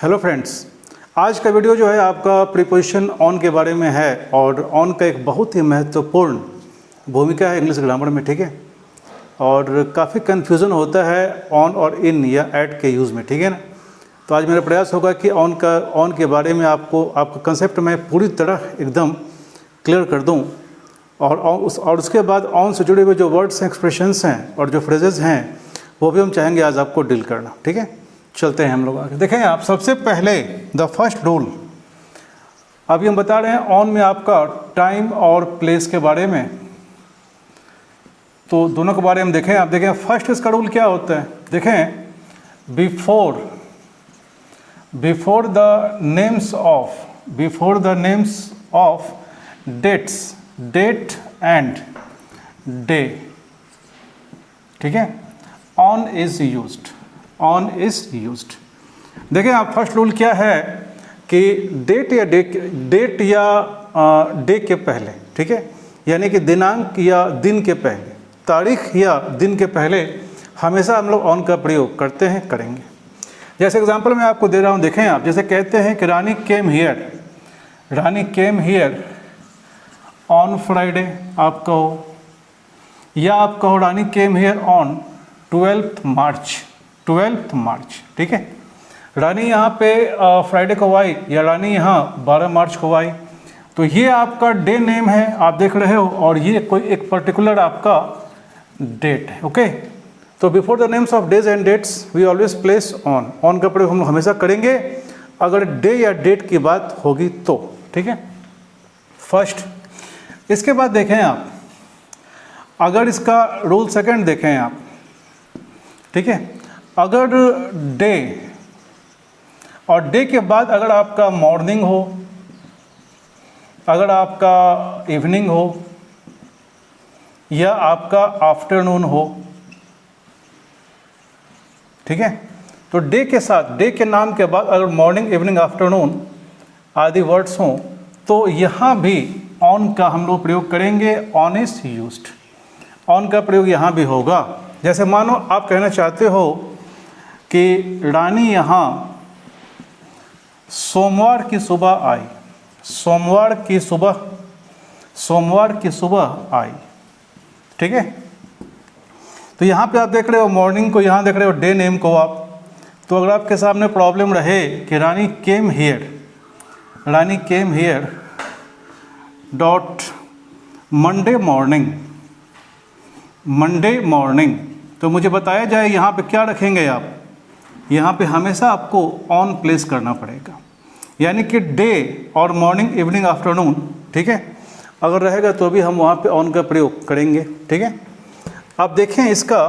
Hello friends, आज का video जो है आपका प्रीपोजिशन ऑन के बारे में है और ऑन का एक बहुत ही महत्वपूर्ण भूमिका है इंग्लिश ग्रामर में, ठीक है। और काफ़ी कन्फ्यूज़न होता है ऑन और इन या ऐट के यूज़ में, ठीक है ना। तो आज मेरा प्रयास होगा कि ऑन के बारे में आपका कंसेप्ट मैं पूरी तरह एकदम क्लियर कर दूं और उसके बाद ऑन से जुड़े हुए जो वर्ड्स हैं, एक्सप्रेशंस हैं और जो फ्रेजेस हैं वो भी हम चाहेंगे आज आपको डील करना, ठीक है। चलते हैं हम लोग आगे। देखें आप, सबसे पहले द फर्स्ट रूल अभी हम बता रहे हैं ऑन में आपका टाइम और प्लेस के बारे में, तो दोनों के बारे में देखें। आप देखें फर्स्ट इसका रूल क्या होता है। देखें before the names of dates, date and day, ठीक है, ऑन इज यूज्ड। देखें आप, फर्स्ट रूल क्या है कि डेट या डे के पहले, ठीक है, यानी कि दिनांक या दिन के पहले, तारीख या दिन के पहले हमेशा हम लोग ऑन का प्रयोग करते हैं, करेंगे। जैसे एग्जांपल मैं आपको दे रहा हूं, देखें आप, जैसे कहते हैं कि Rani came here on Friday, आप कहो, या आप कहो रानी केम हियर ऑन 12th मार्च, ठीक है। रानी यहाँ पे फ्राइडे को आई या रानी यहाँ 12 मार्च को आई, तो ये आपका डे नेम है, आप देख रहे हो, और ये कोई एक पर्टिकुलर आपका डेट है, ओके। तो before the names of days and dates we always place on का प्रयोग हम हमेशा करेंगे अगर डे या डेट की बात होगी तो, ठीक है, फर्स्ट। इसके बाद देखें आप, अगर इसका रूल सेकंड देखें आप, ठीक है, अगर डे और डे के बाद अगर आपका मॉर्निंग हो, अगर आपका इवनिंग हो या आपका आफ्टरनून हो, ठीक है, तो डे के साथ, डे के नाम के बाद अगर मॉर्निंग, इवनिंग, आफ्टरनून आदि वर्ड्स हों तो यहाँ भी ऑन का हम लोग प्रयोग करेंगे, ऑन इज यूज्ड। ऑन का प्रयोग यहाँ भी होगा। जैसे मानो आप कहना चाहते हो कि रानी यहाँ सोमवार की सुबह आई, ठीक है। तो यहाँ पे आप देख रहे हो मॉर्निंग को, यहाँ देख रहे हो डे नेम को आप। तो अगर आपके सामने प्रॉब्लम रहे कि Rani came here dot Monday morning, तो मुझे बताया जाए यहाँ पे क्या रखेंगे आप। यहाँ पे हमेशा आपको ऑन प्लेस करना पड़ेगा, यानी कि डे और मॉर्निंग, इवनिंग, आफ्टरनून, ठीक है, अगर रहेगा तो भी हम वहाँ पे ऑन का प्रयोग करेंगे, ठीक है। अब देखें इसका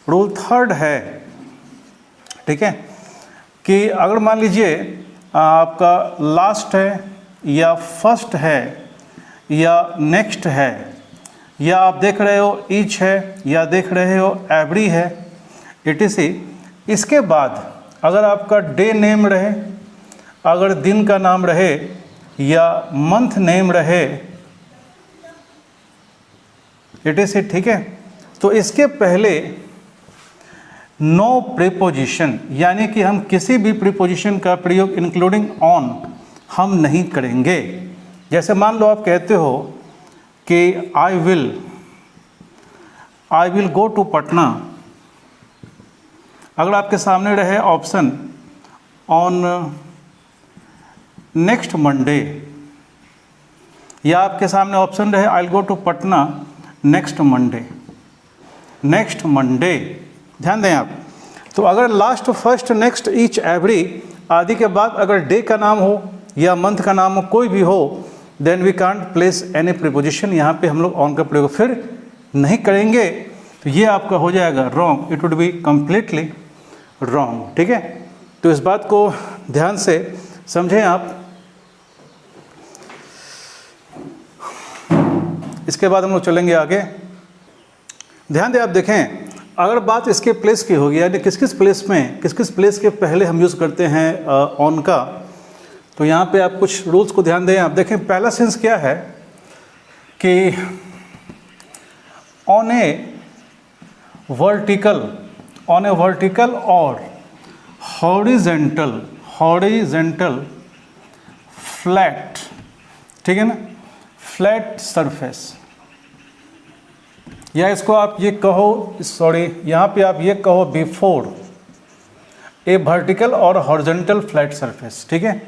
रूल थर्ड है, ठीक है, कि अगर मान लीजिए आपका लास्ट है या फर्स्ट है या नेक्स्ट है, या आप देख रहे हो ईच है या देख रहे हो एवरी है, etc। इसके बाद अगर आपका डे नेम रहे, अगर दिन का नाम रहे या मंथ नेम रहे, etc, ठीक है, तो इसके पहले नो प्रीपोजिशन, यानी कि हम किसी भी प्रीपोजिशन का प्रयोग इंक्लूडिंग ऑन हम नहीं करेंगे। जैसे मान लो आप कहते हो कि I will go to Patna, अगर आपके सामने रहे ऑप्शन ऑन नेक्स्ट मंडे, या आपके सामने ऑप्शन रहे I will go to Patna next Monday, ध्यान दें आप। तो अगर last, first, next, each, every आदि के बाद अगर डे का नाम हो या मंथ का नाम हो, कोई भी हो, then we can't place any preposition, यहाँ पे हम लोग ऑन का प्रयोग फिर नहीं करेंगे। तो ये आपका हो जाएगा wrong, it would be completely wrong, ठीक है। तो इस बात को ध्यान से समझें आप। इसके बाद हम लोग चलेंगे आगे। ध्यान दें आप, देखें अगर बात इसके प्लेस की होगी, यानी किस किस प्लेस के पहले हम यूज़ करते हैं ऑन का, तो यहाँ पे आप कुछ रूल्स को ध्यान दें। आप देखें पहला सेंस क्या है कि ऑन ए वर्टिकल और हॉरिजेंटल, हॉरिजेंटल फ्लैट, ठीक है ना, फ्लैट सरफेस, या इसको आप ये कहो, सॉरी यहाँ पे आप ये कहो बिफोर ए वर्टिकल और हॉरिजॉन्टल फ्लैट सरफेस, ठीक है।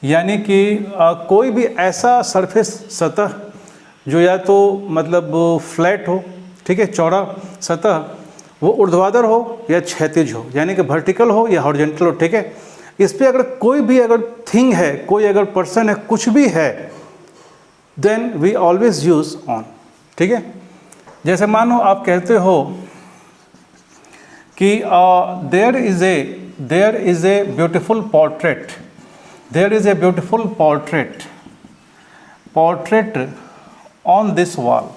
यानी कि कोई भी ऐसा सरफेस, सतह जो या तो मतलब फ्लैट हो, ठीक है, चौड़ा सतह, वो ऊर्ध्वाधर हो या क्षैतिज हो, यानी कि वर्टिकल हो या हॉरिजॉन्टल हो, ठीक है। इस पे अगर कोई भी अगर थिंग है, कोई अगर पर्सन है, कुछ भी है, then we always use on, ठीक है। जैसे मानो आप कहते हो कि there is a beautiful portrait, there is a beautiful portrait on this wall,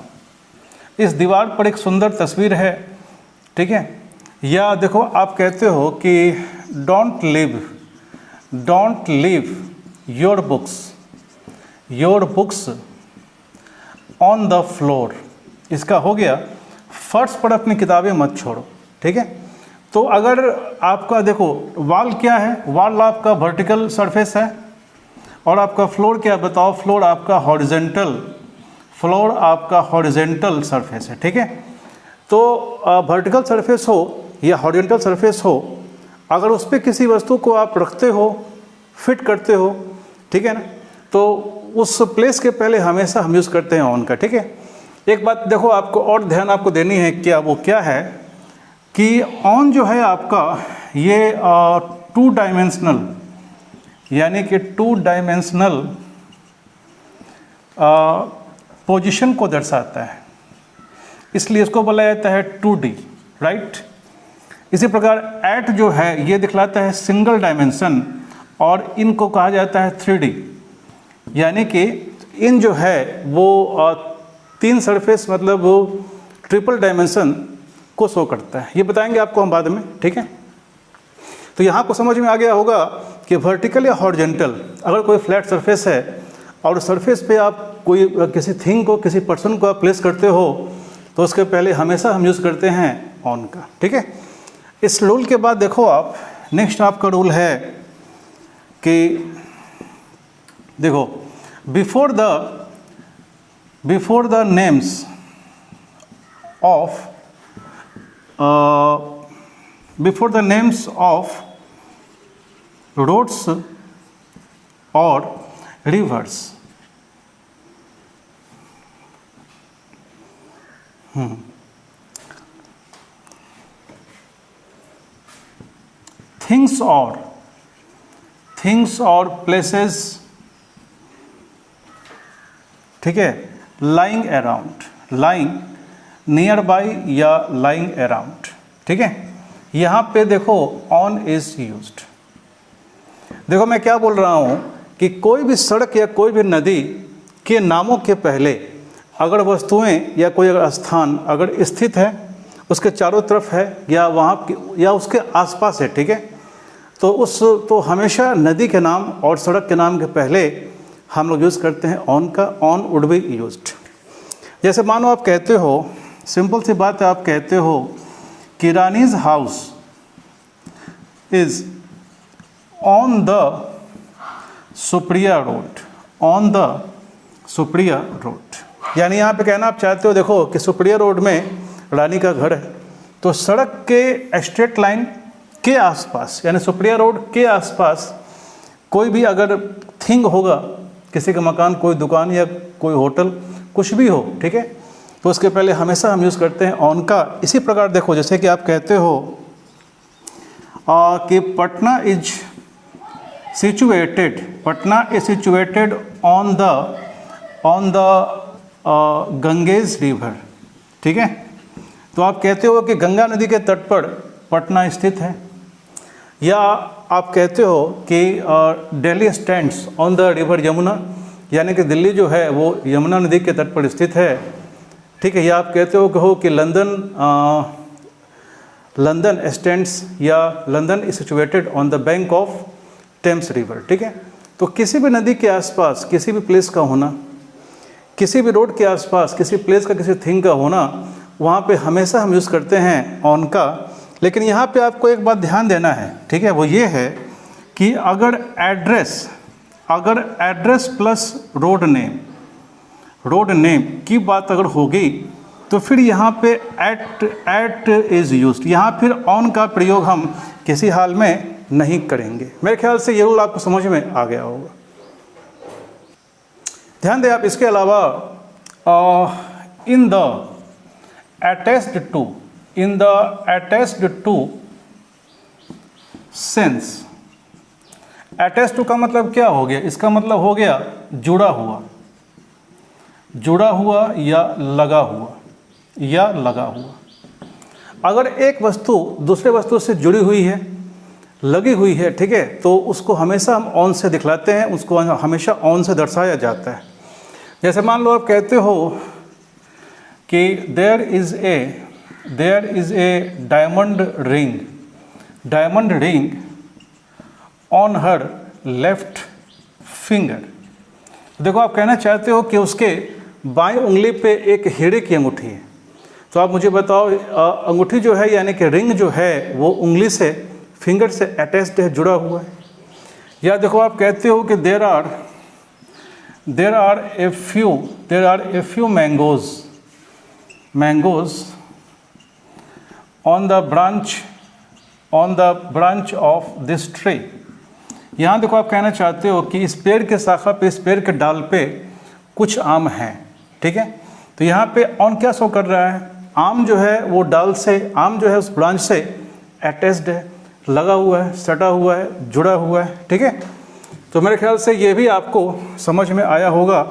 इस दीवार पर एक सुंदर तस्वीर है, ठीक है। या देखो आप कहते हो कि don't leave your books on the floor, इसका हो गया फर्श पर अपनी किताबें मत छोड़ो, ठीक है। तो अगर आपका देखो वॉल क्या है, वॉल आपका वर्टिकल सरफेस है, और आपका फ्लोर क्या बताओ, फ्लोर आपका हॉरिजेंटल सरफेस है, ठीक है। तो वर्टिकल सरफेस हो या हॉरिजेंटल सरफेस हो, अगर उस पर किसी वस्तु को आप रखते हो, फिट करते हो, ठीक है ना, तो उस प्लेस के पहले हमेशा हम यूज़ करते हैं ऑन का, ठीक है। एक बात देखो आपको और ध्यान आपको देनी है, क्या वो क्या है कि ऑन जो है आपका ये 2 डायमेंशनल, यानी कि 2 डायमेंशनल पोजीशन को दर्शाता है, इसलिए इसको बोला जाता है 2D, राइट। इसी प्रकार एट जो है ये दिखलाता है सिंगल डायमेंशन, और इनको कहा जाता है 3D, यानी कि इन जो है वो 3 सरफेस मतलब वो ट्रिपल डायमेंशन को शो करता है। ये बताएंगे आपको हम बाद में, ठीक है। तो यहाँ को समझ में आ गया होगा कि वर्टिकल या हॉरिजॉन्टल, अगर कोई फ्लैट सरफेस है और सरफेस पे आप कोई किसी थिंग को, किसी पर्सन को आप प्लेस करते हो, तो उसके पहले हमेशा हम यूज़ करते हैं ऑन का, ठीक है। इस रूल के बाद देखो आप, नेक्स्ट आपका रूल है कि देखो before the names of roads और रिवर्स, थिंग्स और प्लेसेस, ठीक है, लाइंग नियर बाई या लाइंग अराउंड, ठीक है। यहाँ पे देखो ऑन इज यूज्ड। देखो मैं क्या बोल रहा हूँ कि कोई भी सड़क या कोई भी नदी के नामों के पहले अगर वस्तुएं या कोई अगर स्थान अगर स्थित है, उसके चारों तरफ है या वहाँ या उसके आसपास है, ठीक है, तो हमेशा नदी के नाम और सड़क के नाम के पहले हम लोग यूज़ करते हैं ऑन का, ऑन वुड बी यूज्ड। जैसे मानो आप कहते हो, सिंपल सी बात है, आप कहते हो कि Rani's house is on the Supriya road, यानी यहाँ पे कहना आप चाहते हो देखो कि सुप्रिया रोड में रानी का घर है, तो सड़क के स्ट्रेट लाइन के आसपास यानी सुप्रिया रोड के आसपास कोई भी अगर थिंग होगा, किसी का मकान, कोई दुकान या कोई होटल, कुछ भी हो, ठीक है, तो उसके पहले हमेशा हम यूज़ करते हैं ऑन का। इसी प्रकार देखो जैसे कि आप कहते हो कि Patna is situated on the Ganges river, ठीक है, तो आप कहते हो कि गंगा नदी के तट पर पटना स्थित है। या आप कहते हो कि Delhi stands on the river Yamuna, यानी कि दिल्ली जो है वो यमुना नदी के तट पर स्थित है, ठीक है। या आप कहते हो कि लंदन स्टैंड्स या London is situated on the bank of Thames river, ठीक है। तो किसी भी नदी के आसपास किसी भी प्लेस का होना, किसी भी रोड के आसपास किसी प्लेस का, किसी थिंग का होना, वहाँ पे हमेशा हम यूज़ करते हैं ऑन का। लेकिन यहाँ पे आपको एक बात ध्यान देना है, ठीक है, वो ये है कि अगर एड्रेस प्लस रोड नेम की बात अगर होगी तो फिर यहाँ पे एट इज़ यूज्ड, यहाँ फिर ऑन का प्रयोग हम किसी हाल में नहीं करेंगे। मेरे ख्याल से ये रूल आपको समझ में आ गया होगा। ध्यान दें आप, इसके अलावा in the attached to sense, attached to का मतलब क्या हो गया? इसका मतलब हो गया जुड़ा हुआ या लगा हुआ। अगर एक वस्तु दूसरे वस्तु से जुड़ी हुई है, लगी हुई है, ठीक है, तो उसको हमेशा हम ऑन से दिखलाते हैं, उसको हमेशा ऑन से दर्शाया जाता है। जैसे मान लो आप कहते हो कि there is a diamond ring on her left finger. देखो, आप कहना चाहते हो कि उसके बाएं उंगली पे एक हीरे की अंगूठी है, तो आप मुझे बताओ अंगूठी जो है यानी कि रिंग जो है वो उंगली से, फिंगर से अटैच्ड है, जुड़ा हुआ है। या देखो, आप कहते हो कि there are a few mangoes on the branch of this tree. यहाँ देखो, आप कहना चाहते हो कि इस पेड़ के शाखा पे, इस पेड़ के डाल पे कुछ आम हैं, ठीक है। तो यहाँ पे ऑन क्या शो कर रहा है? आम जो है वो डाल से, आम जो है उस ब्रांच से अटैच्ड है, लगा हुआ है, सटा हुआ है, जुड़ा हुआ है, ठीक है। तो मेरे ख्याल से ये भी आपको समझ में आया होगा,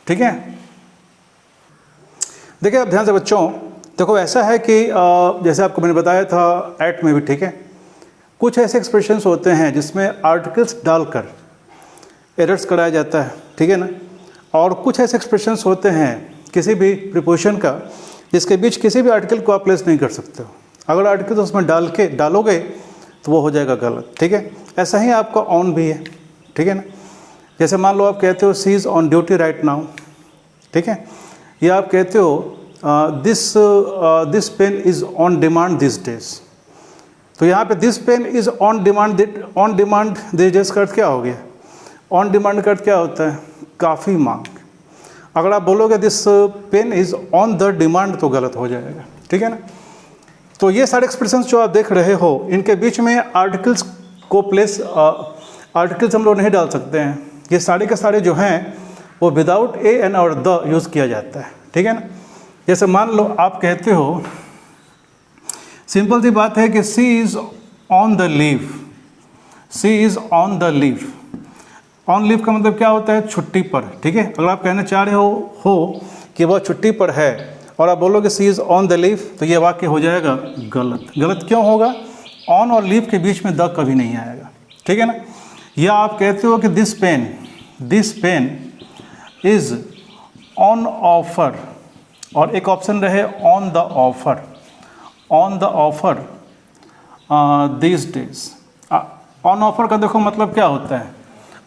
ठीक है। देखिए आप ध्यान से बच्चों, देखो ऐसा है कि जैसे आपको मैंने बताया था एट में भी, ठीक है, कुछ ऐसे एक्सप्रेशंस होते हैं जिसमें आर्टिकल्स डालकर एरर्स कराया जाता है, ठीक है ना। और कुछ ऐसे एक्सप्रेशंस होते हैं किसी भी प्रीपोजिशन का जिसके बीच किसी भी आर्टिकल को आप प्लेस नहीं कर सकते हो। अगर आर्टिकल उसमें डालोगे तो वो हो जाएगा गलत, ठीक है। ऐसा ही आपका ऑन भी है, ठीक है ना। जैसे मान लो आप कहते हो she is on duty right now, ठीक है, या आप कहते हो this pen is on demand this days. तो यहाँ पे this pen is on demand this days का अर्थ क्या हो गया? ऑन डिमांड का अर्थ क्या होता है? काफ़ी मांग। अगर आप बोलोगे this pen is on the demand तो गलत हो जाएगा, ठीक है ना। तो ये सारे एक्सप्रेशंस जो आप देख रहे हो, इनके बीच में आर्टिकल्स को प्लेस आर्टिकल्स हम लोग नहीं डाल सकते हैं। ये सारे के सारे जो हैं वो विदाउट ए एन और द यूज़ किया जाता है, ठीक है ना। जैसे मान लो आप कहते हो, सिंपल सी बात है कि she is on the leave, she is on the leave. On leave का मतलब क्या होता है? छुट्टी पर, ठीक है। अगर आप कहना चाह रहे हो कि वह छुट्टी पर है और आप बोलोगे सी इज़ ऑन द लीव, तो ये वाक्य हो जाएगा गलत। गलत क्यों होगा? ऑन और लीव के बीच में द कभी नहीं आएगा, ठीक है ना। या आप कहते हो कि this pen is on offer, और एक ऑप्शन रहे on the offer this days. On offer का देखो मतलब क्या होता है?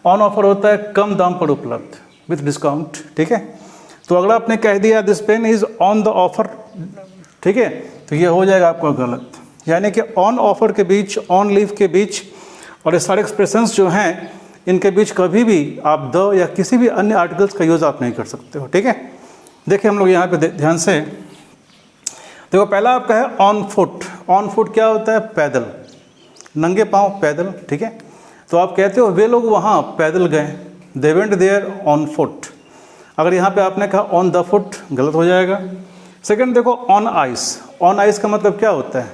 ऑन ऑफर होता है कम दाम पर उपलब्ध, विथ डिस्काउंट, ठीक है। तो अगर आपने कह दिया this pen is on the offer, ठीक है, तो ये हो जाएगा आपका गलत। यानी कि ऑन ऑफर के बीच, ऑन लीव के बीच और ये सारे एक्सप्रेशंस जो हैं इनके बीच कभी भी आप द या किसी भी अन्य आर्टिकल्स का यूज़ आप नहीं कर सकते हो, ठीक है। देखिए हम लोग यहाँ पे ध्यान से देखो, पहला आपका है ऑन फुट। ऑन फुट क्या होता है? पैदल, नंगे पाँव पैदल, ठीक है। तो आप कहते हो वे लोग वहाँ पैदल गए, they went there on foot. अगर यहाँ पे आपने कहा ऑन द फुट, गलत हो जाएगा। सेकंड देखो ऑन आइस। ऑन आइस का मतलब क्या होता है?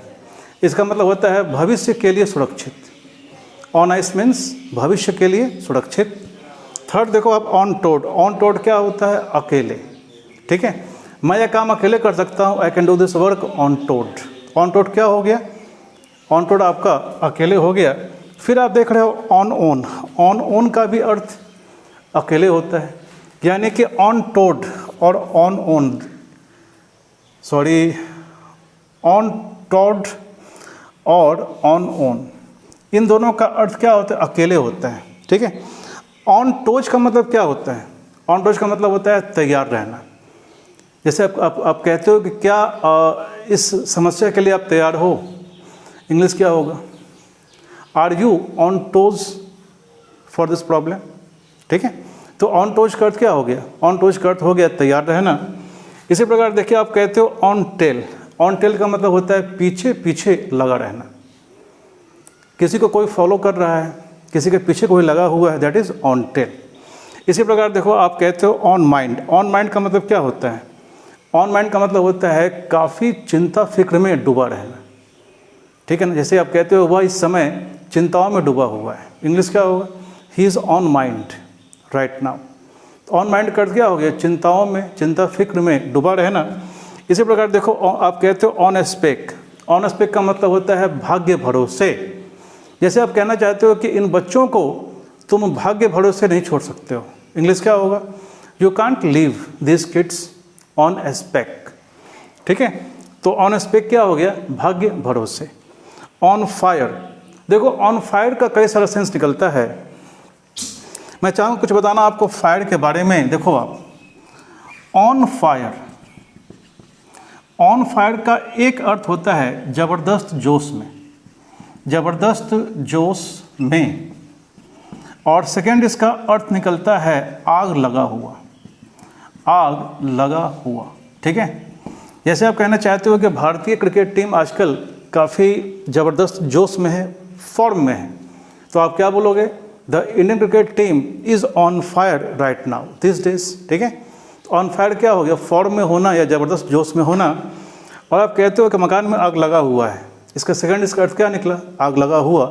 इसका मतलब होता है भविष्य के लिए सुरक्षित। ऑन आइस मीन्स भविष्य के लिए सुरक्षित। थर्ड देखो आप ऑन टोड। ऑन टोड क्या होता है? अकेले, ठीक है। मैं यह काम अकेले कर सकता हूँ, I can do this work on toad. On toad क्या हो गया? ऑन टोड आपका अकेले हो गया। फिर आप देख रहे हो ऑन ओन। ऑन ओन का भी अर्थ अकेले होता है, यानी कि ऑन टोड और ऑन ओन, ऑन टोड और ऑन ओन, इन दोनों का अर्थ क्या होता है? अकेले होता है, ठीक है। ऑन टोज का मतलब क्या होता है? ऑन टोज का मतलब होता है तैयार रहना। जैसे आप कहते हो कि क्या इस समस्या के लिए आप तैयार हो? इंग्लिश क्या होगा? Are you on toes for this problem? ठीक है, तो ऑन टोज का अर्थ क्या हो गया? ऑन टोज का अर्थ हो गया तैयार रहना। इसी प्रकार देखिए आप कहते हो ऑन टेल। ऑन टेल का मतलब होता है पीछे पीछे लगा रहना। किसी को कोई फॉलो कर रहा है, किसी के पीछे कोई लगा हुआ है, दैट इज ऑन टेल। इसी प्रकार देखो आप कहते हो ऑन माइंड। ऑन माइंड का मतलब क्या होता है? ऑन माइंड का मतलब होता है काफ़ी चिंता फिक्र में डूबा रहना। ठीक है ना, जैसे आप कहते हो वह इस समय चिंताओं में डूबा हुआ है। इंग्लिश क्या होगा? He is on mind right now. On mind का अर्थ क्या हो गया? चिंताओं में, चिंता फिक्र में डूबा रहना। इसी प्रकार देखो आप कहते हो ऑन एस्पेक्ट। ऑन एस्पेक्ट का मतलब होता है भाग्य भरोसे। जैसे आप कहना चाहते हो कि इन बच्चों को तुम भाग्य भरोसे नहीं छोड़ सकते हो। इंग्लिश क्या होगा? You can't leave this kids on aspect. ठीक है, तो ऑन एस्पेक्ट क्या हो गया? भाग्य भरोसे। ऑन फायर, देखो ऑन फायर का कई सारा सेंस निकलता है। मैं चाहूँ कुछ बताना आपको फायर के बारे में। देखो आप ऑन फायर, ऑन फायर का एक अर्थ होता है ज़बरदस्त जोश में, ज़बरदस्त जोश में, और सेकेंड इसका अर्थ निकलता है आग लगा हुआ, आग लगा हुआ। ठीक है, जैसे आप कहना चाहते हो कि भारतीय क्रिकेट टीम आजकल काफ़ी ज़बरदस्त जोश में है, फॉर्म में है, तो आप क्या बोलोगे? The Indian cricket team is on fire right now this days. ठीक है, ऑन फायर क्या हो गया? फॉर्म में होना या ज़बरदस्त जोश में होना। और आप कहते हो कि मकान में आग लगा हुआ है, इसका सेकंड इसका अर्थ क्या निकला? आग लगा हुआ।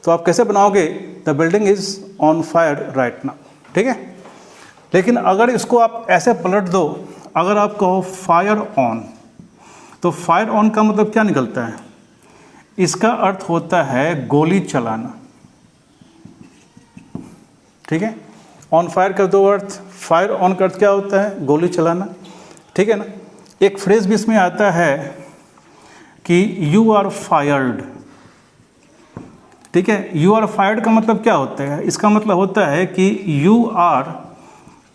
तो आप कैसे बनाओगे? The building is on fire right now. ठीक है, लेकिन अगर इसको आप ऐसे पलट दो, अगर आप कहो फायर ऑन, तो फायर ऑन का मतलब क्या निकलता है? इसका अर्थ होता है गोली चलाना। ठीक है, ऑन फायर का दो अर्थ, फायर ऑन का अर्थ क्या होता है? गोली चलाना। ठीक है ना, एक फ्रेज भी इसमें आता है कि यू आर फायर्ड। ठीक है, यू आर फायर्ड का मतलब क्या होता है? इसका मतलब होता है कि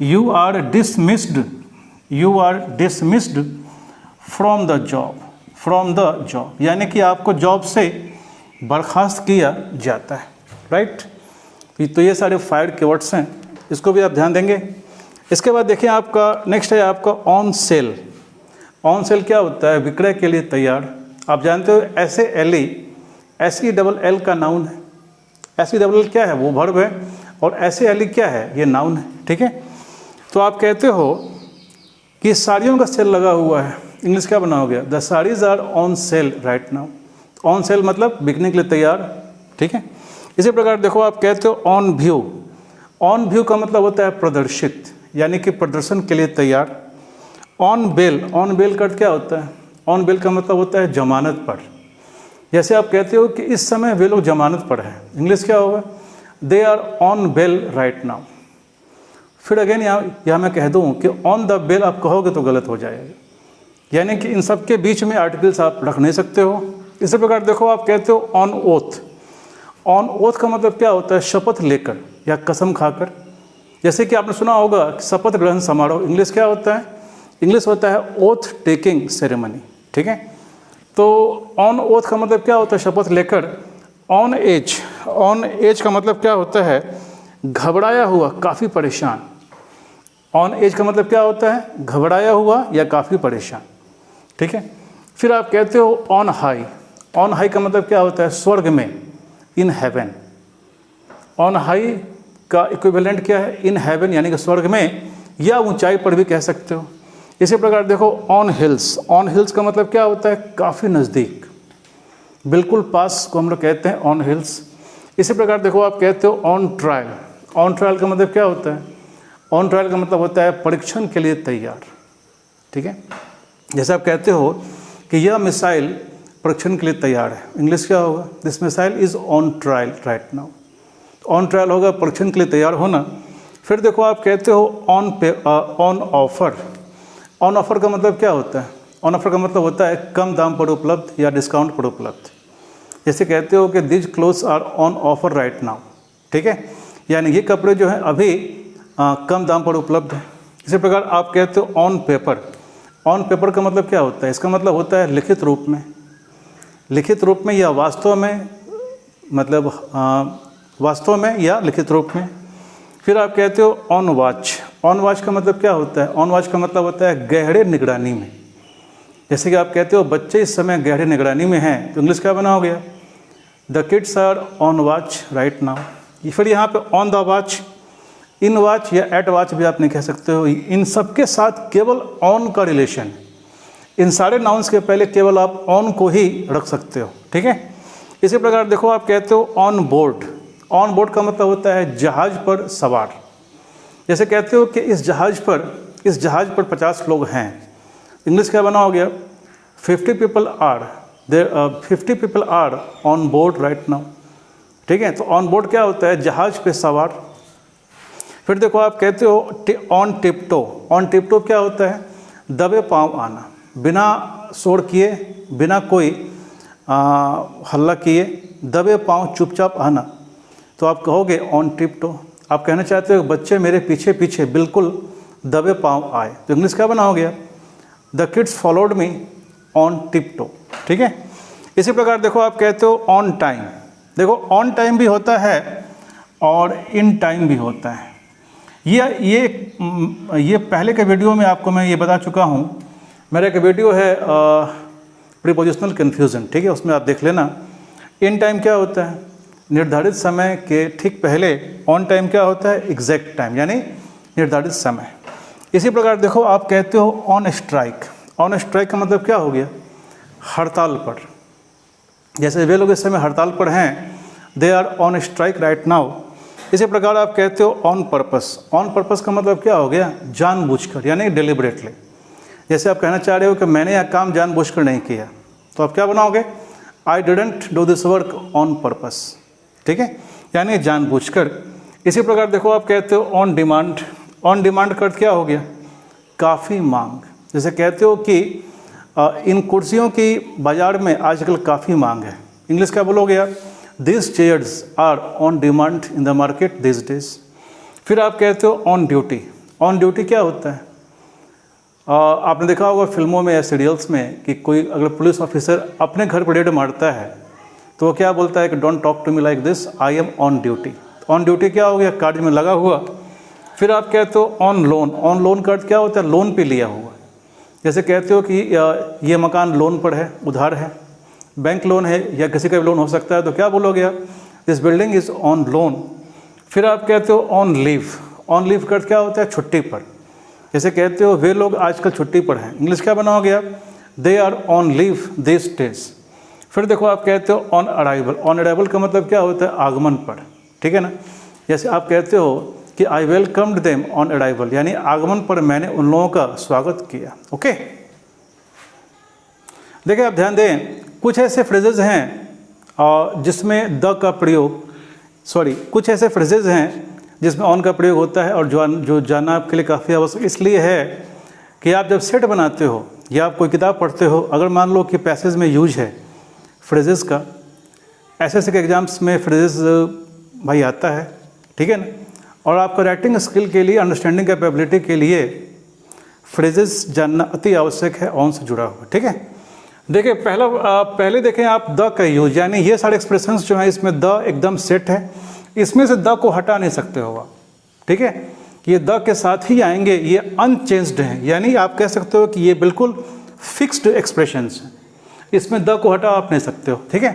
you are dismissed, you are dismissed from the job, from the job, यानी कि आपको जॉब से बर्खास्त किया जाता है। राइट, तो ये सारे फायर के वर्ड्स हैं, इसको भी आप ध्यान देंगे। इसके बाद देखिए आपका नेक्स्ट है आपका ऑन सेल। ऑन सेल क्या होता है? विक्रय के लिए तैयार। आप जानते हो SE का नाउन है। SE क्या है? वो वर्ब है, और SALE क्या है? ये नाउन है। ठीक है, तो आप कहते हो कि साड़ियों का सेल लगा हुआ है। इंग्लिश क्या बनाओगे? The saris are on sale right now. On sale मतलब बिकने के लिए तैयार। ठीक है, इसी प्रकार देखो आप कहते हो ऑन व्यू। ऑन व्यू का मतलब होता है प्रदर्शित, यानी कि प्रदर्शन के लिए तैयार। ऑन बेल, ऑन बेल का अर्थ क्या होता है? ऑन बेल का मतलब होता है जमानत पर। जैसे आप कहते हो कि इस समय वे लोग जमानत पर हैं। इंग्लिश क्या होगा? They are on bail right now. फिर अगेन यहाँ मैं कह दूँ कि ऑन द बेल आप कहोगे तो गलत हो जाएगा, यानी कि इन सब के बीच में आर्टिकल्स आप रख नहीं सकते हो। इसी प्रकार देखो आप कहते हो ऑन ओथ। ऑन ओथ का मतलब क्या होता है? शपथ लेकर या कसम खाकर। जैसे कि आपने सुना होगा शपथ ग्रहण समारोह। इंग्लिश क्या होता है? इंग्लिश होता है ओथ टेकिंग सेरेमनी। ठीक है, तो ऑन ओथ का मतलब क्या होता है? शपथ लेकर। ऑन एज, ऑन एज का मतलब क्या होता है? घबराया हुआ, काफ़ी परेशान। ऑन एज का मतलब क्या होता है? घबराया हुआ या काफ़ी परेशान। ठीक है, फिर आप कहते हो ऑन हाई। ऑन हाई का मतलब क्या होता है? स्वर्ग में, इन हेवन। ऑन हाई का इक्विवेलेंट क्या है? इन हेवन, यानी कि स्वर्ग में या ऊंचाई पर भी कह सकते हो। इसी प्रकार देखो ऑन हिल्स। ऑन हिल्स का मतलब क्या होता है? काफ़ी नज़दीक, बिल्कुल पास को हम लोग कहते हैं ऑन हिल्स। इसी प्रकार देखो आप कहते हो ऑन ट्रायल। ऑन ट्रायल का मतलब क्या होता है? ऑन ट्रायल का मतलब होता है परीक्षण के लिए तैयार। ठीक है, जैसे आप कहते हो कि यह मिसाइल परीक्षण के लिए तैयार है। इंग्लिश क्या होगा? This missile is on trial right now. On trial होगा परीक्षण के लिए तैयार होना। फिर देखो आप कहते हो ऑन ऑफर। ऑन ऑफर का मतलब क्या होता है? ऑन ऑफर का मतलब होता है कम दाम पर उपलब्ध या डिस्काउंट पर उपलब्ध। जैसे कहते हो कि this clothes are on offer right now. ठीक है, यानी ये कपड़े जो हैं अभी कम दाम पर उपलब्ध है। इसी प्रकार आप कहते हो ऑन पेपर। ऑन पेपर का मतलब क्या होता है? इसका मतलब होता है लिखित रूप में, लिखित रूप में या वास्तव में, मतलब वास्तव में या लिखित रूप में। फिर आप कहते हो ऑन वॉच। ऑन वॉच का मतलब क्या होता है? ऑन वॉच का मतलब होता है गहरे निगरानी में। जैसे कि आप कहते हो बच्चे इस समय गहरे निगरानी में हैं, तो इंग्लिश क्या बना हो गया? The kids are on watch right now. फिर यहाँ पे on the watch, in watch या एट वॉच भी आप नहीं कह सकते हो। इन सब के साथ केवल ऑन का रिलेशन, इन सारे नाउन्स के पहले केवल आप ऑन को ही रख सकते हो, ठीक है। इसी प्रकार देखो आप कहते हो ऑन बोर्ड। ऑन बोर्ड का मतलब होता है जहाज पर सवार। जैसे कहते हो कि इस जहाज पर 50 लोग हैं, इंग्लिश क्या बना हो गया? 50 people are there, 50 people are on board right now, ठीक है। तो ऑन बोर्ड क्या होता है? जहाज पे सवार। फिर देखो आप कहते हो ऑन टिपटो। ऑन टिपटो क्या होता है? दबे पांव आना, बिना शोर किए, बिना कोई हल्ला किए, दबे पांव चुपचाप आना, तो आप कहोगे ऑन टिपटो। आप कहना चाहते हो बच्चे मेरे पीछे पीछे बिल्कुल दबे पांव आए, तो इंग्लिश क्या बना हो गया? The kids followed me on tiptoe, ठीक है। इसी प्रकार देखो आप कहते हो ऑन टाइम। देखो ऑन टाइम भी होता है और इन टाइम भी होता है। ये पहले के वीडियो में आपको मैं ये बता चुका हूँ। मेरा एक वीडियो है प्रीपोजिशनल कन्फ्यूज़न, ठीक है, उसमें आप देख लेना। इन टाइम क्या होता है? निर्धारित समय के ठीक पहले। ऑन टाइम क्या होता है? एग्जैक्ट टाइम, यानी निर्धारित समय। इसी प्रकार देखो आप कहते हो ऑन स्ट्राइक। ऑन स्ट्राइक का मतलब क्या हो गया? हड़ताल पर। जैसे वे लोग इस समय हड़ताल पर हैं, they are on strike right now. इसी प्रकार आप कहते हो ऑन पर्पस। ऑन पर्पस का मतलब क्या हो गया? जानबूझकर, यानी डिलिबरेटली। जैसे आप कहना चाह रहे हो कि मैंने यह काम जानबूझकर नहीं किया, तो आप क्या बनाओगे? I didn't do this work on purpose, ठीक है, यानी जानबूझकर। इसी प्रकार देखो आप कहते हो ऑन डिमांड। ऑन डिमांड का अर्थ क्या हो गया? काफ़ी मांग। जैसे कहते हो कि इन कुर्सियों की बाज़ार में आजकल काफ़ी मांग है, इंग्लिश क्या बोलोगे यार? This chairs are on demand in the market this days. फिर आप कहते हो ऑन ड्यूटी। ऑन ड्यूटी क्या होता है? आपने देखा होगा फिल्मों में या सीरियल्स में कि कोई अगर पुलिस ऑफिसर अपने घर पर रेड मारता है तो वो क्या बोलता है कि don't talk to me like this, I am on duty. On duty क्या हो गया? कार्य में लगा हुआ। फिर आप कहते हो ऑन लोन। ऑन लोन का अर्थ क्या होता है? लोन पे लिया हुआ। जैसे कहते हो कि ये मकान लोन पर है, उधार है, बैंक लोन है या किसी का भी लोन हो सकता है, तो क्या बोलोगे आप? This building is on loan. फिर आप कहते हो ऑन लीव। ऑन लीव का अर्थ क्या होता है? छुट्टी पर। जैसे कहते हो वे लोग आजकल छुट्टी पर हैं, इंग्लिश क्या बनाओगे आप? They are on leave this days. फिर देखो आप कहते हो ऑन अराइवल। ऑन अराइवल का मतलब क्या होता है? आगमन पर, ठीक है ना। जैसे आप कहते हो कि आई वेलकम्ड देम ऑन अराइवल, यानी आगमन पर मैंने उन लोगों का स्वागत किया, ओके। देखिए आप ध्यान दें, कुछ ऐसे फ्रेजेज हैं जिसमें द का प्रयोग, कुछ ऐसे फ्रेजेज हैं जिसमें ऑन का प्रयोग होता है, और जो जानना आपके लिए काफ़ी आवश्यक इसलिए है कि आप जब सेट बनाते हो या आप कोई किताब पढ़ते हो, अगर मान लो कि पैसेज में यूज है फ्रेजेस का, ऐसे के एग्जाम्स में फ्रेजेस भाई आता है, ठीक है ना। और आपका राइटिंग स्किल के लिए, अंडरस्टैंडिंग कैपेबिलिटी के लिए फ्रेजेस जानना अति आवश्यक है, ऑन से जुड़ा हुआ, ठीक है। देखिए पहले देखें आप द का यूज, यानी ये सारे एक्सप्रेशंस जो हैं इसमें द एकदम सेट है, इसमें से द को हटा नहीं सकते हो आप, ठीक है। ये द के साथ ही आएंगे, ये अनचेंज्ड हैं, यानी आप कह सकते हो कि ये बिल्कुल फिक्स्ड एक्सप्रेशंस हैं, इसमें द को हटा आप नहीं सकते हो, ठीक है।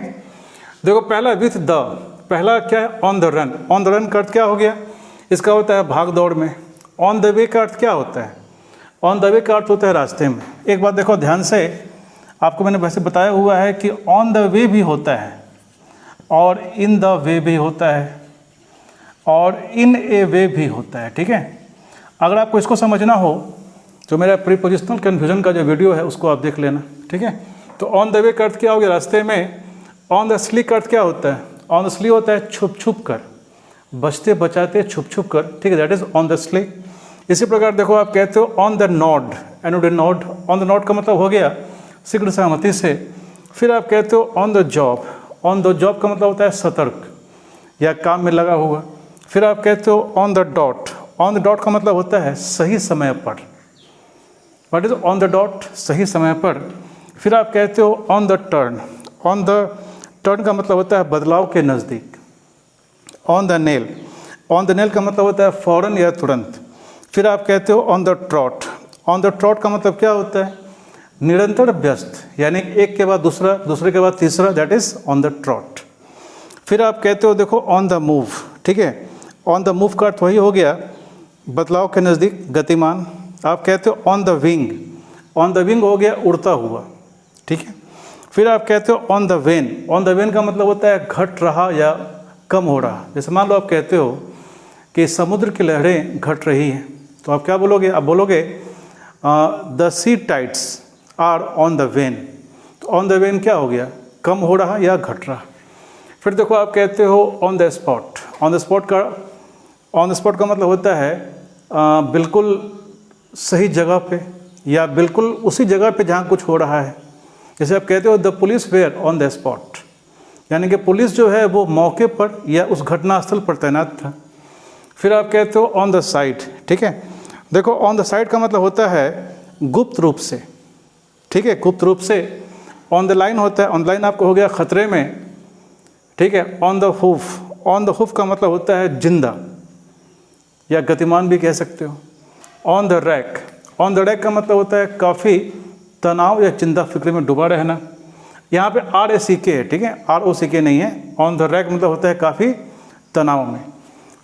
देखो पहला विथ द, पहला क्या है? On the run. On the run का अर्थ क्या हो गया? इसका होता है भाग दौड़ में। ऑन द वे का अर्थ क्या होता है? ऑन द वे का अर्थ होता है रास्ते में। एक बात देखो ध्यान से, आपको मैंने वैसे बताया हुआ है कि ऑन द वे भी होता है और इन द वे भी होता है और इन ए वे भी होता है, ठीक है। अगर आपको इसको समझना हो तो मेरा प्रीपोजिशनल कन्फ्यूजन का जो वीडियो है उसको आप देख लेना, ठीक है। तो ऑन द वे का अर्थ क्या हो गया? रास्ते में। ऑन द स्ली का अर्थ क्या होता है? ऑन द स्ली होता है छुप छुप कर, बचते बचाते छुप छुप कर, ठीक है, that is on the sly. इसी प्रकार देखो आप कहते हो on the nod, a nod nod. On the nod का मतलब हो गया शीघ्र सहमति से। फिर आप कहते हो on the job. On the job का मतलब होता है सतर्क या काम में लगा हुआ। फिर आप कहते हो on the dot. On the dot का मतलब होता है सही समय पर, what is on the dot, सही समय पर। फिर आप कहते हो on the turn, on the turn का मतलब होता है बदलाव के नज़दीक। On the nail, on the nail का मतलब होता है फ़ौरन या तुरंत। फिर आप कहते हो on the trout, on the trout का मतलब क्या होता है, निरंतर व्यस्त, यानी एक के बाद दूसरा, दूसरे के बाद तीसरा, that is on the trout. फिर आप कहते हो देखो ऑन द मूव, ठीक है, ऑन द मूव का अर्थ वही हो गया बदलाव के नज़दीक, गतिमान। आप कहते हो on the wing, on the wing हो गया उड़ता हुआ, ठीक है। फिर आप कहते हो on the when, on the when का मतलब होता है घट रहा या कम हो रहा। जैसे मान लो आप कहते हो कि समुद्र की लहरें घट रही हैं, तो आप क्या बोलोगे, आप बोलोगे the sea tides are on the wane. तो ऑन द वेन क्या हो गया, कम हो रहा या घट रहा। फिर देखो आप कहते हो on the spot, on the spot का, ऑन द स्पॉट का मतलब होता है बिल्कुल सही जगह पे या बिल्कुल उसी जगह पे जहाँ कुछ हो रहा है। जैसे आप कहते हो the police were on the spot, यानी कि पुलिस जो है वो मौके पर या उस घटनास्थल पर तैनात था। फिर आप कहते हो ऑन द साइड, ठीक है। देखो ऑन द साइड का मतलब होता है गुप्त रूप से, ठीक है, गुप्त रूप से। ऑन द लाइन होता है, ऑन द लाइन आपको हो गया खतरे में, ठीक है। On the HUF, on the HUF का मतलब होता है जिंदा या गतिमान भी कह सकते हो। On the rack, on the rack का मतलब होता है काफ़ी तनाव या चिंता फिक्र में डूबा रहना। यहाँ पे RACK है, ठीक है, ROCK नहीं है। ऑन द रैक मतलब होता है काफ़ी तनाव में।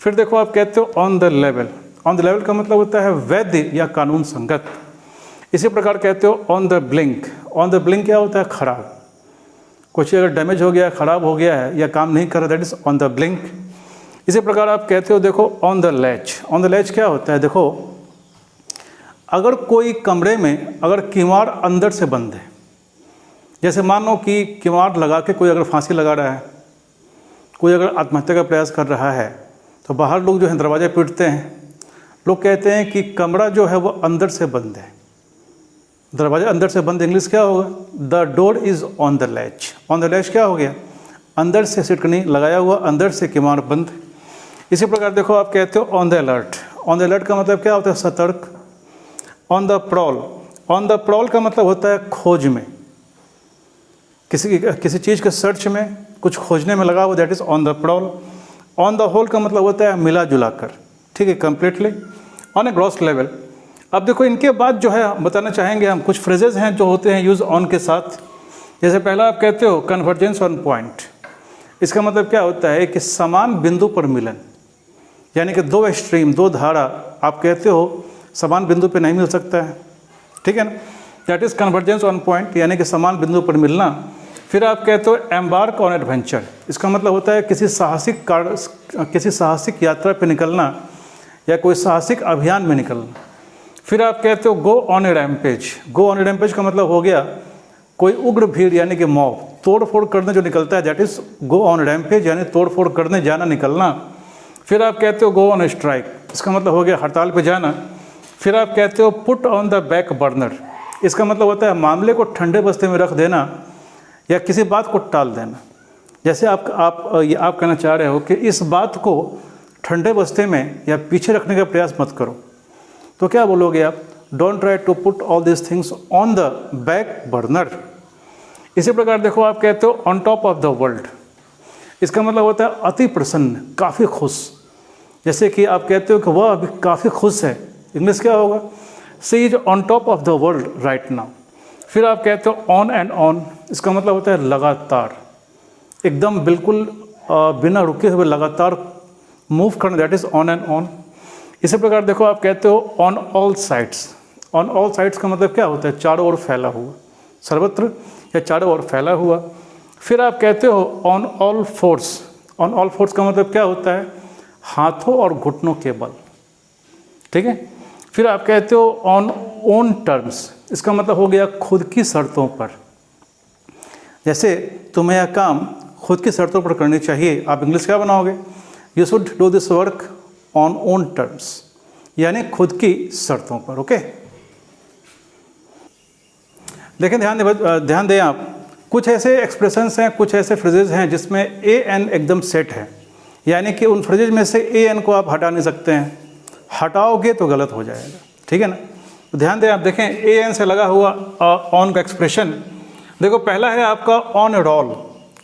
फिर देखो आप कहते हो on the level, on the level का मतलब होता है वैध या कानून संगत। इसी प्रकार कहते हो on the blink, on the blink क्या होता है खराब, कुछ अगर डैमेज हो गया है, ख़राब हो गया है या काम नहीं कर रहा, that is on the blink. इसी प्रकार आप कहते हो देखो on the latch, on the latch क्या होता है, देखो अगर कोई कमरे में अगर किवाड़ अंदर से बंद है, जैसे मान लो कि किवाड़ लगा के कोई अगर फांसी लगा रहा है, कोई अगर आत्महत्या का प्रयास कर रहा है, तो बाहर लोग जो है दरवाजे पीटते हैं, लोग कहते हैं कि कमरा जो है वो अंदर से बंद है, दरवाजा अंदर से बंद। इंग्लिश क्या होगा, the door is on the latch. On the latch क्या हो गया, अंदर से सिटकनी लगाया हुआ, अंदर से किवाड़ बंद। इसी प्रकार देखो आप कहते हो on the alert, on the alert का मतलब क्या होता है सतर्क। On the prowl, on the prowl का मतलब होता है खोज में, किसी चीज़ के सर्च में, कुछ खोजने में लगा हुआ, that is on the prowl. On the whole का मतलब होता है मिला जुला कर, ठीक है, completely, on a gross level. अब देखो इनके बाद जो है बताना चाहेंगे हम कुछ फ्रेजेस हैं जो होते हैं यूज़ ऑन के साथ। जैसे पहला आप कहते हो कन्वर्जेंस ऑन पॉइंट, इसका मतलब क्या होता है कि समान बिंदु पर मिलन, यानी कि दो एक्सट्रीम, दो धारा, आप कहते हो समान बिंदु पे नहीं मिल सकता है, ठीक है ना, that is convergence on point, यानी कि समान बिंदु पर मिलना। फिर आप कहते हो एम्बार्क ऑन एडवेंचर, इसका मतलब होता है किसी साहसिक यात्रा पे निकलना या कोई साहसिक अभियान में निकलना। फिर आप कहते हो go on A rampage, go on A rampage का मतलब हो गया कोई उग्र भीड़ यानी कि मॉब, तोड़ फोड़ करने जो निकलता है, that is go on rampage, यानी तोड़ फोड़ करने जाना, निकलना। फिर आप कहते हो गो ऑन स्ट्राइक, इसका मतलब हो गया हड़ताल पे जाना। फिर आप कहते हो put on the back burner, इसका मतलब होता है मामले को ठंडे बस्ते में रख देना या किसी बात को टाल देना। जैसे आप कहना चाह रहे हो कि इस बात को ठंडे बस्ते में या पीछे रखने का प्रयास मत करो, तो क्या बोलोगे आप, don't try to put all this things on the back burner. इसी प्रकार देखो आप कहते हो on top of the world, इसका मतलब होता है अति प्रसन्न, काफ़ी खुश। जैसे कि आप कहते हो कि वह अभी काफ़ी खुश है, इंग्लिश क्या होगा, she is on top of the world right now. फिर आप कहते हो ऑन एंड ऑन, इसका मतलब होता है लगातार, एकदम बिल्कुल बिना रुके हुए लगातार मूव करना, that is on and on. इसी प्रकार देखो आप कहते हो on all sides, on all sides का मतलब क्या होता है, चारों ओर फैला हुआ, सर्वत्र या चारों ओर फैला हुआ। फिर आप कहते हो on all force, on all force का मतलब क्या होता है, हाथों और घुटनों के बल, ठीक है। फिर आप कहते हो ऑन ओन टर्म्स, इसका मतलब हो गया खुद की शर्तों पर। जैसे तुम्हें यह काम खुद की शर्तों पर करनी चाहिए, आप इंग्लिश क्या बनाओगे, you should do this work on own terms, यानी खुद की शर्तों पर, ओके। लेकिन ध्यान दें आप, कुछ ऐसे एक्सप्रेशंस हैं, कुछ ऐसे फ्रेजेज हैं जिसमें AN एकदम सेट है, यानी कि उन फ्रेजेज में से AN को आप हटा नहीं सकते हैं, हटाओगे तो गलत हो जाएगा, ठीक है ना। ध्यान दें, आप देखें ए एन से लगा हुआ ऑन का एक्सप्रेशन। देखो पहला है आपका ऑन रोल,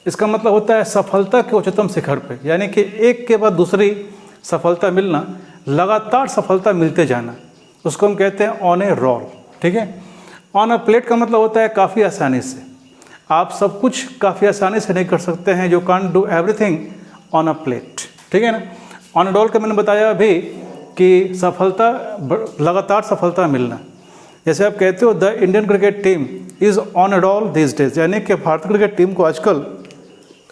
इसका मतलब होता है सफलता के उच्चतम शिखर पे, यानी कि एक के बाद दूसरी सफलता मिलना, लगातार सफलता मिलते जाना, उसको हम कहते हैं ऑन ए रोल। ठीक है। ऑन अ प्लेट का मतलब होता है काफ़ी आसानी से, आप सब कुछ काफ़ी आसानी से नहीं कर सकते हैं, you can't do everything on a plate. ठीक है ना। ऑन अ रोल का मैंने बताया अभी कि सफलता, लगातार सफलता मिलना। जैसे आप कहते हो the Indian cricket team is on a roll this days, यानी कि भारतीय क्रिकेट टीम को आजकल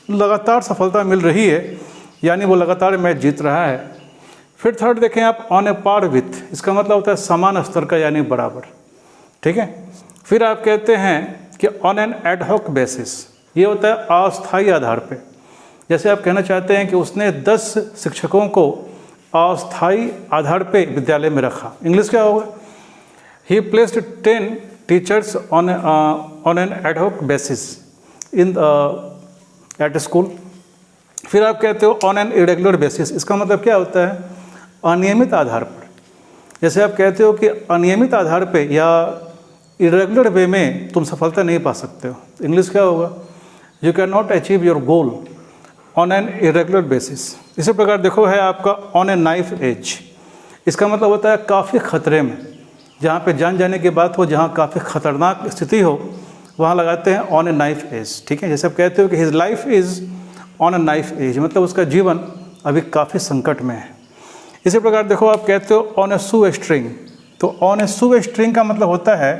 लगातार सफलता मिल रही है, यानी वो लगातार मैच जीत रहा है। फिर थर्ड देखें आप ऑन ए पार विथ, इसका मतलब होता है समान स्तर का, यानी बराबर। ठीक है। फिर आप कहते हैं कि ऑन एन एडहॉक बेसिस, ये होता है अस्थायी आधार पे। जैसे आप कहना चाहते हैं कि उसने 10 शिक्षकों को अस्थायी आधार पे विद्यालय में रखा, इंग्लिश क्या होगा? ही placed 10 teachers on an ad hoc basis in at school. फिर आप कहते हो ऑन एन इरेगुलर बेसिस, इसका मतलब क्या होता है? अनियमित आधार पर। जैसे आप कहते हो कि अनियमित आधार पे या इरेगुलर वे में तुम सफलता नहीं पा सकते हो, इंग्लिश क्या होगा? You can not achieve your goal on an irregular basis. इसी प्रकार देखो है आपका ऑन ए नाइफ एज, इसका मतलब होता है काफ़ी खतरे में, जहाँ पे जान जाने की बात हो, जहाँ काफ़ी खतरनाक स्थिति हो, वहाँ लगाते हैं ऑन ए नाइफ एज। ठीक है। जैसे आप कहते हो कि his life is on a knife edge, मतलब उसका जीवन अभी काफ़ी संकट में है। इसी प्रकार देखो आप कहते हो ऑन ए शू स्ट्रिंग, तो ऑन ए शू स्ट्रिंग का मतलब होता है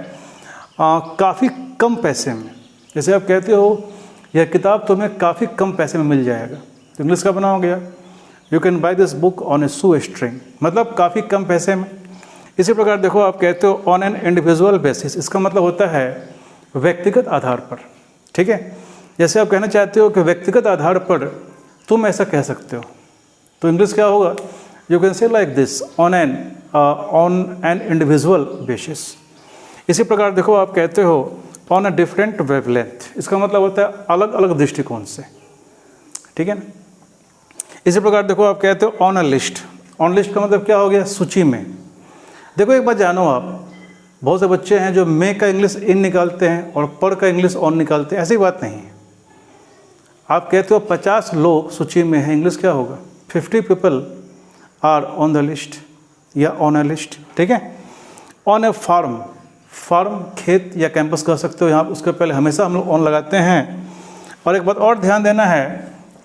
काफ़ी कम पैसे में। जैसे आप कहते हो यह किताब तुम्हें काफ़ी कम पैसे में मिल जाएगा, तो इंग्लिश का बना हो गया you can by this book on A shoe string, मतलब काफ़ी कम पैसे में। इसी प्रकार देखो आप कहते हो ऑन एन इंडिविजुअल बेसिस, इसका मतलब होता है व्यक्तिगत आधार पर। ठीक है। जैसे आप कहना चाहते हो कि व्यक्तिगत आधार पर तुम ऐसा कह सकते हो, तो इंग्लिश क्या होगा? You can say like this on an individual basis. इसी प्रकार देखो आप कहते हो ऑन अ डिफरेंट वेवलेंथ, इसका मतलब होता है अलग अलग दृष्टिकोण से। ठीक है ना। इसी प्रकार देखो आप कहते हो on a list, on list का मतलब क्या हो गया? सूची में। देखो एक बात जानो आप, बहुत से बच्चे हैं जो मे का इंग्लिश इन निकालते हैं और पर का इंग्लिश ऑन निकालते हैं, ऐसी बात नहीं है। आप कहते हो 50 लोग सूची में हैं, इंग्लिश क्या होगा? 50 people are on the list या ऑन अ लिस्ट। ठीक है। ऑन ए फार्म, फार्म खेत या कैंपस कह सकते हो, यहाँ उसके पहले हमेशा हम लोग ऑन लगाते हैं। और एक बात और ध्यान देना है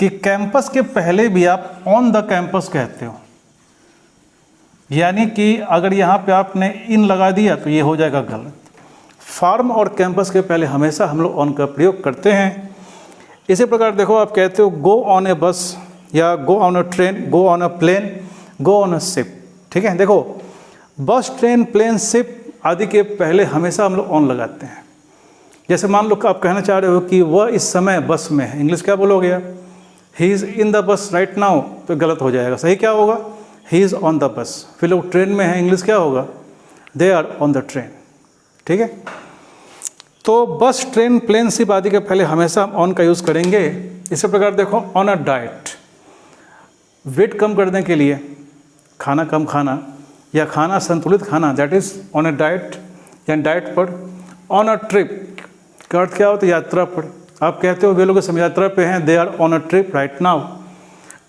कि कैंपस के पहले भी आप ऑन द कैंपस कहते हो, यानी कि अगर यहाँ पे आपने इन लगा दिया तो ये हो जाएगा गलत। फार्म और कैंपस के पहले हमेशा हम लोग ऑन का प्रयोग करते हैं। इसी प्रकार देखो आप कहते हो गो ऑन ए बस या go on a train, go on a plane, go on a ship. ठीक है। देखो बस, ट्रेन, प्लेन, शिप आदि के पहले हमेशा हम लोग ऑन लगाते हैं। जैसे मान लो आप कहना चाह रहे हो कि वह इस समय बस में है, इंग्लिश क्या बोलोगे? He is in the bus right now, तो गलत हो जाएगा। सही क्या होगा? He is on the bus. फिर लोग ट्रेन में हैं, इंग्लिश क्या होगा? They are on the train. ठीक है। तो बस, ट्रेन, प्लेन, शिप आदि के पहले हमेशा हम ऑन का यूज़ करेंगे। इसी प्रकार देखो ऑन अ डाइट, वेट कम करने के लिए खाना कम खाना या खाना संतुलित खाना, that is on a diet या डाइट पर। ऑन अ ट्रिप का अर्थ क्या होता है? यात्रा पर। आप कहते हो वे लोग इस समय यात्रा पे हैं, they are on a trip right now.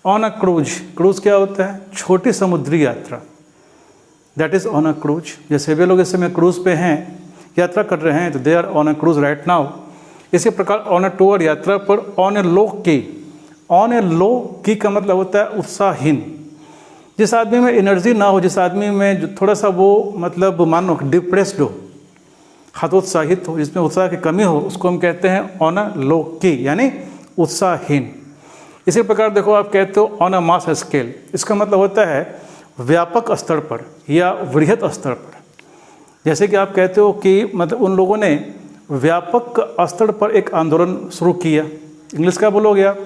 On a cruise, cruise क्या होता है? छोटी समुद्री यात्रा, that is on a cruise. जैसे वे लोग इस समय क्रूज पे हैं, यात्रा कर रहे हैं, तो they are on a cruise right now. इसी प्रकार ऑन अ टूर, यात्रा पर। ऑन ए लो की, ऑन ए लो की का मतलब होता है उत्साहहीन, जिस आदमी में एनर्जी ना हो, जिस आदमी में जो थोड़ा सा वो मतलब मानो डिप्रेस्ड हो, हतोत्साहित हो, जिसमें उत्साह की कमी हो, उसको हम कहते हैं ऑन अ लो की, यानी उत्साहहीन। इसी प्रकार देखो आप कहते हो ऑन अ मास स्केल, इसका मतलब होता है व्यापक स्तर पर या वृहत स्तर पर। जैसे कि आप कहते हो कि मतलब उन लोगों ने व्यापक स्तर पर एक आंदोलन शुरू किया, इंग्लिश क्या बोलोगे आप?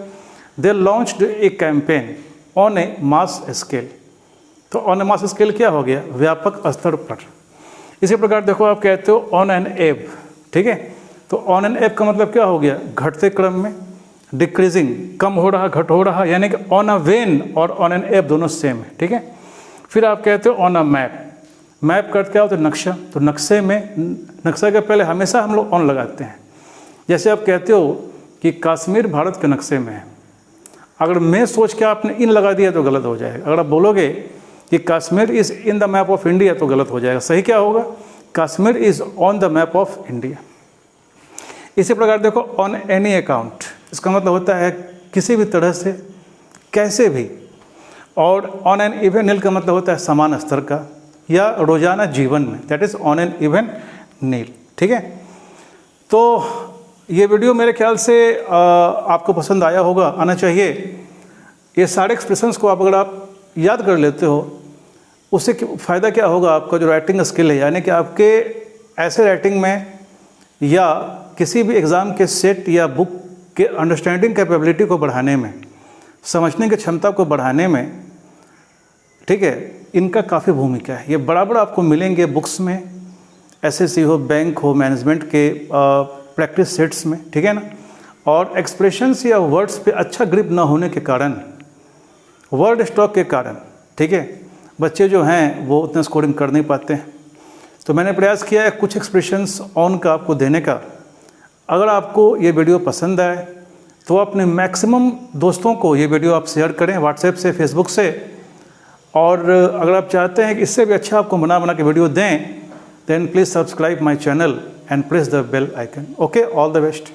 They launched a campaign on a mass scale. तो ऑन ए मास स्केल क्या हो गया? व्यापक स्तर पर। इसी प्रकार देखो आप कहते हो ऑन एन एब। ठीक है। तो ऑन एन एब का मतलब क्या हो गया? घटते क्रम में, डिक्रीजिंग, कम हो रहा, घट हो रहा, यानी कि ऑन अ वेन और ऑन एन एब दोनों सेम है। ठीक है। फिर आप कहते हो ऑन अ मैप, मैप का अर्थ क्या होता है? नक्शा। तो नक्शे में, नक्शा के पहले हमेशा हम लोग ऑन लगाते हैं। जैसे आप कहते हो कि कश्मीर भारत के नक्शे में है, अगर मैं सोच के आपने इन लगा दिया तो गलत हो जाएगा। अगर आप बोलोगे कि Kashmir is in the map of India तो गलत हो जाएगा। सही क्या होगा? Kashmir is on the map of India. इसी प्रकार देखो, ऑन एनी अकाउंट, इसका मतलब होता है किसी भी तरह से, कैसे भी। और ऑन एन इवन नील का मतलब होता है समान स्तर का या रोजाना जीवन में, that is on an even keel. ठीक है, तो ये वीडियो मेरे ख्याल से आपको पसंद आया होगा, आना चाहिए। ये सारे एक्सप्रेशंस को अगर आप याद कर लेते हो, उससे फ़ायदा क्या होगा? आपका जो राइटिंग स्किल है, यानी कि आपके ऐसे राइटिंग में या किसी भी एग्ज़ाम के सेट या बुक के अंडरस्टैंडिंग कैपेबिलिटी को बढ़ाने में, समझने की क्षमता को बढ़ाने में, ठीक है, इनका काफ़ी भूमिका है। ये बराबर आपको मिलेंगे बुक्स में, एसएससी हो, बैंक हो, मैनेजमेंट के प्रैक्टिस सेट्स में, ठीक है ना। और एक्सप्रेशंस या वर्ड्स पे अच्छा ग्रिप ना होने के कारण, वर्ड स्टॉक के कारण, ठीक है, बच्चे जो हैं वो उतना स्कोरिंग कर नहीं पाते हैं। तो मैंने प्रयास किया है कुछ एक्सप्रेशंस ऑन का आपको देने का। अगर आपको ये वीडियो पसंद आए तो अपने मैक्सिमम दोस्तों को ये वीडियो आप शेयर करें, व्हाट्सएप से, फेसबुक से। और अगर आप चाहते हैं कि इससे भी अच्छा आपको बना के वीडियो दें, then please subscribe my channel and press the bell icon. Okay, all the best.